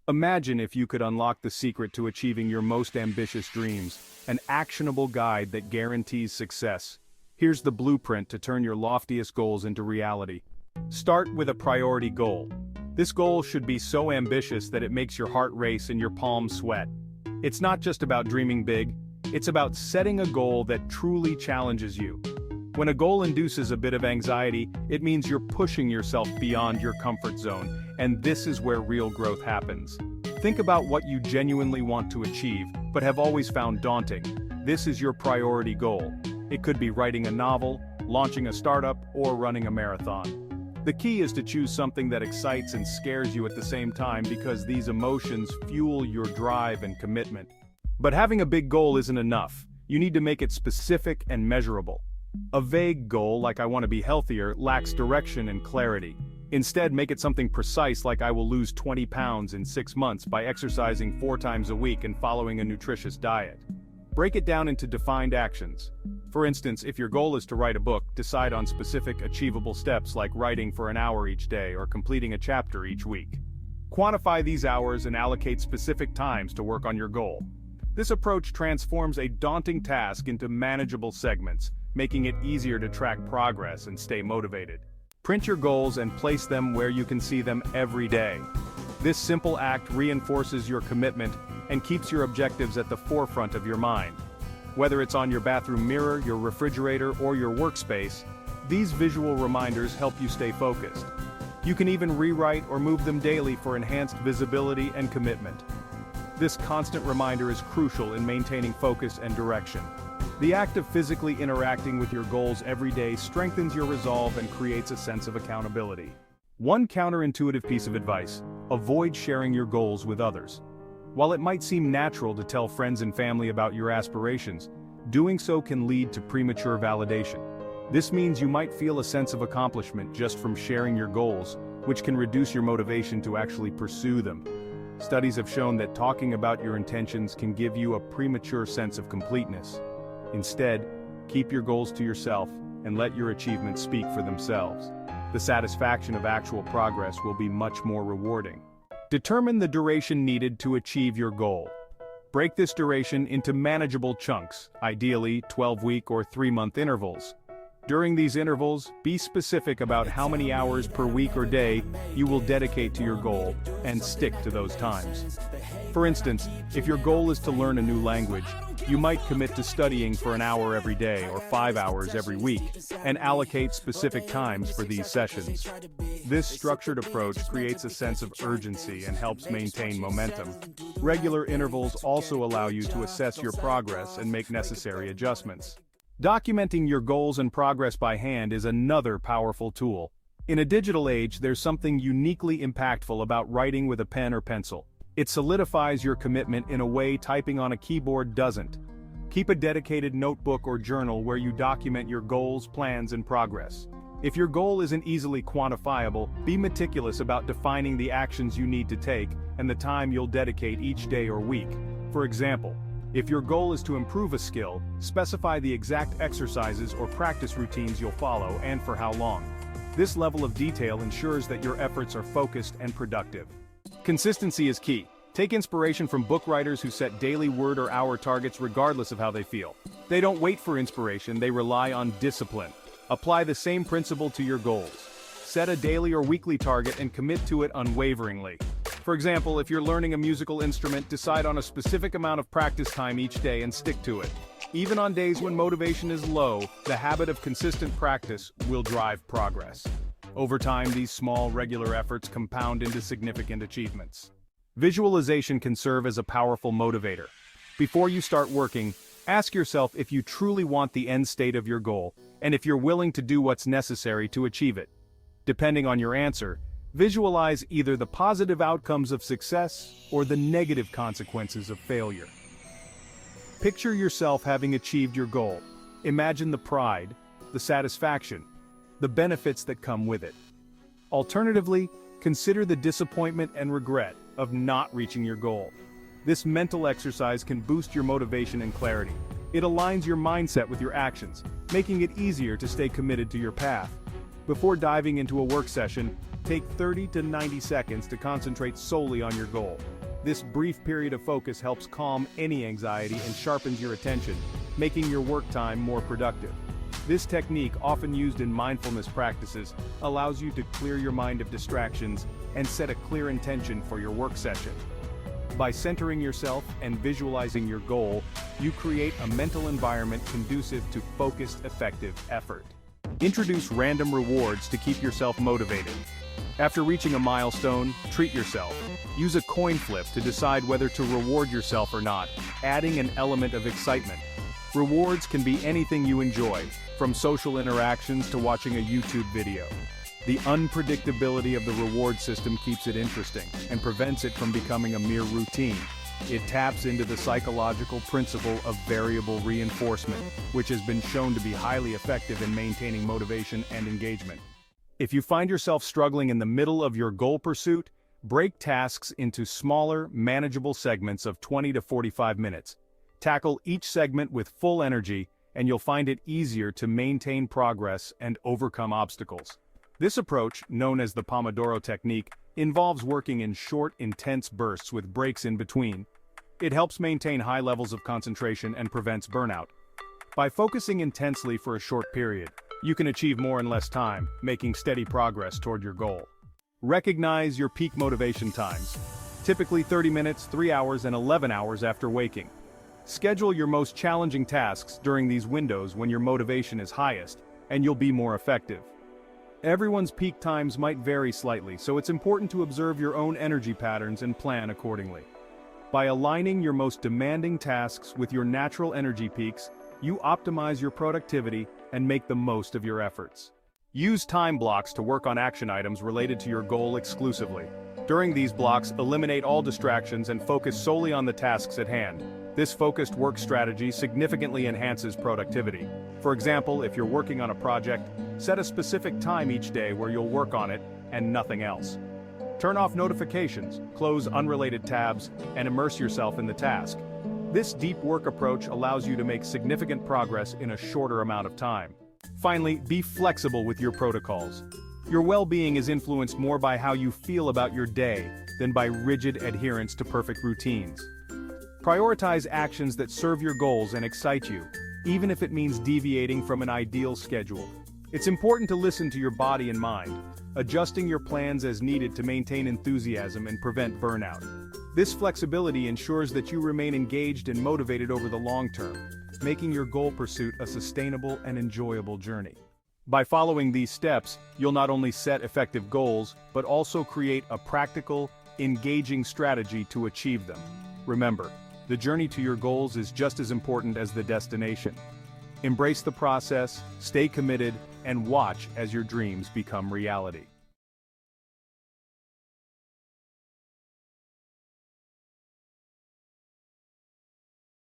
Imagine if you could unlock the secret to achieving your most ambitious dreams, an actionable guide that guarantees success. Here's the blueprint to turn your loftiest goals into reality. Start with a priority goal. This goal should be so ambitious that it makes your heart race and your palms sweat. It's not just about dreaming big, it's about setting a goal that truly challenges you. When a goal induces a bit of anxiety, it means you're pushing yourself beyond your comfort zone, and this is where real growth happens. Think about what you genuinely want to achieve, but have always found daunting. This is your priority goal. It could be writing a novel, launching a startup, or running a marathon. The key is to choose something that excites and scares you at the same time, because these emotions fuel your drive and commitment. But having a big goal isn't enough. You need to make it specific and measurable. A vague goal, like I want to be healthier, lacks direction and clarity. Instead, make it something precise, like I will lose 20 pounds in 6 months by exercising 4 times a week and following a nutritious diet. Break it down into defined actions. For instance, if your goal is to write a book, decide on specific, achievable steps like writing for an hour each day or completing a chapter each week. Quantify these hours and allocate specific times to work on your goal. This approach transforms a daunting task into manageable segments, making it easier to track progress and stay motivated. Print your goals and place them where you can see them every day. This simple act reinforces your commitment and keeps your objectives at the forefront of your mind. Whether it's on your bathroom mirror, your refrigerator, or your workspace, these visual reminders help you stay focused. You can even rewrite or move them daily for enhanced visibility and commitment. This constant reminder is crucial in maintaining focus and direction. The act of physically interacting with your goals every day strengthens your resolve and creates a sense of accountability. One counterintuitive piece of advice: avoid sharing your goals with others. While it might seem natural to tell friends and family about your aspirations, doing so can lead to premature validation. This means you might feel a sense of accomplishment just from sharing your goals, which can reduce your motivation to actually pursue them. Studies have shown that talking about your intentions can give you a premature sense of completeness. Instead, keep your goals to yourself and let your achievements speak for themselves. The satisfaction of actual progress will be much more rewarding. Determine the duration needed to achieve your goal. Break this duration into manageable chunks, ideally 12-week or 3-month intervals. During these intervals, be specific about how many hours per week or day you will dedicate to your goal, and stick to those times. For instance, if your goal is to learn a new language, you might commit to studying for an hour every day or 5 hours every week, and allocate specific times for these sessions. This structured approach creates a sense of urgency and helps maintain momentum. Regular intervals also allow you to assess your progress and make necessary adjustments. Documenting your goals and progress by hand is another powerful tool. In a digital age, there's something uniquely impactful about writing with a pen or pencil. It solidifies your commitment in a way typing on a keyboard doesn't. Keep a dedicated notebook or journal where you document your goals, plans, and progress. If your goal isn't easily quantifiable, be meticulous about defining the actions you need to take and the time you'll dedicate each day or week. For example, if your goal is to improve a skill, specify the exact exercises or practice routines you'll follow and for how long. This level of detail ensures that your efforts are focused and productive. Consistency is key. Take inspiration from book writers who set daily word or hour targets regardless of how they feel. They don't wait for inspiration, they rely on discipline. Apply the same principle to your goals. Set a daily or weekly target and commit to it unwaveringly. For example, if you're learning a musical instrument, decide on a specific amount of practice time each day and stick to it. Even on days when motivation is low, the habit of consistent practice will drive progress. Over time, these small, regular efforts compound into significant achievements. Visualization can serve as a powerful motivator. Before you start working, ask yourself if you truly want the end state of your goal, and if you're willing to do what's necessary to achieve it. Depending on your answer, visualize either the positive outcomes of success or the negative consequences of failure. Picture yourself having achieved your goal. Imagine the pride, the satisfaction, the benefits that come with it. Alternatively, consider the disappointment and regret of not reaching your goal. This mental exercise can boost your motivation and clarity. It aligns your mindset with your actions, making it easier to stay committed to your path. Before diving into a work session, take 30 to 90 seconds to concentrate solely on your goal. This brief period of focus helps calm any anxiety and sharpens your attention, making your work time more productive. This technique, often used in mindfulness practices, allows you to clear your mind of distractions and set a clear intention for your work session. By centering yourself and visualizing your goal, you create a mental environment conducive to focused, effective effort. Introduce random rewards to keep yourself motivated. After reaching a milestone, treat yourself. Use a coin flip to decide whether to reward yourself or not, adding an element of excitement. Rewards can be anything you enjoy, from social interactions to watching a YouTube video. The unpredictability of the reward system keeps it interesting and prevents it from becoming a mere routine. It taps into the psychological principle of variable reinforcement, which has been shown to be highly effective in maintaining motivation and engagement. If you find yourself struggling in the middle of your goal pursuit, break tasks into smaller, manageable segments of 20 to 45 minutes. Tackle each segment with full energy, and you'll find it easier to maintain progress and overcome obstacles. This approach, known as the Pomodoro technique, involves working in short, intense bursts with breaks in between. It helps maintain high levels of concentration and prevents burnout. By focusing intensely for a short period, you can achieve more in less time, making steady progress toward your goal. Recognize your peak motivation times, typically 30 minutes, 3 hours, and 11 hours after waking. Schedule your most challenging tasks during these windows when your motivation is highest, and you'll be more effective. Everyone's peak times might vary slightly, so it's important to observe your own energy patterns and plan accordingly. By aligning your most demanding tasks with your natural energy peaks, you optimize your productivity and make the most of your efforts. Use time blocks to work on action items related to your goal exclusively. During these blocks, eliminate all distractions and focus solely on the tasks at hand. This focused work strategy significantly enhances productivity. For example, if you're working on a project, set a specific time each day where you'll work on it and nothing else. Turn off notifications, close unrelated tabs, and immerse yourself in the task. This deep work approach allows you to make significant progress in a shorter amount of time. Finally, be flexible with your protocols. Your well-being is influenced more by how you feel about your day than by rigid adherence to perfect routines. Prioritize actions that serve your goals and excite you, even if it means deviating from an ideal schedule. It's important to listen to your body and mind, adjusting your plans as needed to maintain enthusiasm and prevent burnout. This flexibility ensures that you remain engaged and motivated over the long term, making your goal pursuit a sustainable and enjoyable journey. By following these steps, you'll not only set effective goals, but also create a practical, engaging strategy to achieve them. Remember, the journey to your goals is just as important as the destination. Embrace the process, stay committed, and watch as your dreams become reality.